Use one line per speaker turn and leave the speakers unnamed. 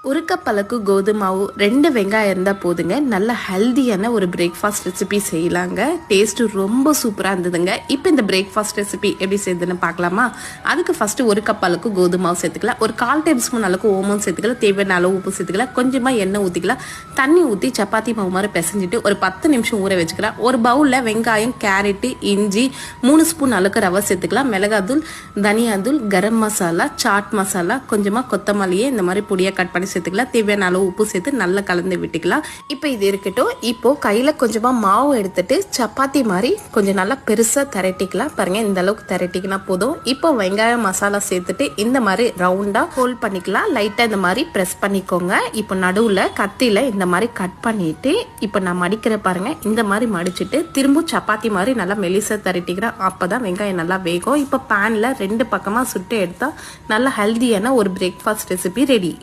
ஒரு கப் அளவுக்கு கோதுமை மாவு 2 வெங்காயம் இருந்தால் போதுங்க. நல்ல ஹெல்தியான ஒரு பிரேக்ஃபாஸ்ட் ரெசிபி செய்யலாங்க. டேஸ்ட்டு ரொம்ப சூப்பராக இருந்ததுங்க. இப்போ இந்த பிரேக்ஃபாஸ்ட் ரெசிபி எப்படி செய்யுதுன்னு பார்க்கலாமா? அதுக்கு ஃபஸ்ட்டு ஒரு கப் அளவுக்கு கோதுமை மாவு சேர்த்துக்கலாம். ஒரு 1/4 டேபிள் ஸ்பூன் அளவுக்கு ஓமம் சேர்த்துக்கலாம். தேவையான அளவு உப்பு சேர்த்துக்கலாம். கொஞ்சமாக எண்ணெய் ஊற்றிக்கலாம். தண்ணி ஊற்றி சப்பாத்தி மாவு மாதிரி பிசைஞ்சிட்டு ஒரு 10 நிமிஷம் ஊற வச்சுக்கலாம். ஒரு பவுலில் வெங்காயம், கேரட்டு, இஞ்சி, 3 ஸ்பூன் அளவுக்கு ரவை சேர்த்துக்கலாம். மிளகாத்தூள், தனியாத்தூள், கரம் மசாலா, சாட் மசாலா, கொஞ்சமாக கொத்தமல்லியை இந்த மாதிரி பொடியாக கட் பண்ணி சேர்த்துக்கலாம். தேவையான அளவு உப்பு சேர்த்து நல்லா கலந்து விட்டுக்கலாம். இப்போ இது இருக்கட்டும். இப்போ கையில் கொஞ்சமாக மாவு எடுத்துட்டு சப்பாத்தி மாதிரி கொஞ்சம் நல்லா பெருசாக திரட்டிக்கலாம். பாருங்க, இந்த அளவுக்கு திரட்டிக்கினா போதும். இப்போ வெங்காயம் மசாலா சேர்த்துட்டு இந்த மாதிரி ரவுண்டாக ஹோல்ட் பண்ணிக்கலாம். லைட்டாக இந்த மாதிரி ப்ரெஸ் பண்ணிக்கோங்க. இப்போ நடுவில் கத்தியில் இந்த மாதிரி கட் பண்ணிட்டு இப்போ நான் மடிக்கிற பாருங்க, இந்த மாதிரி மடிச்சுட்டு திரும்ப சப்பாத்தி மாதிரி நல்லா மெலிசாக திரட்டிக்கிறேன். அப்போ தான் வெங்காயம் நல்லா வேகும். இப்போ பேனில் 2 பக்கமாக சுட்டு எடுத்தால் நல்லா ஹெல்தியான ஒரு பிரேக்ஃபாஸ்ட் ரெசிபி ரெடி.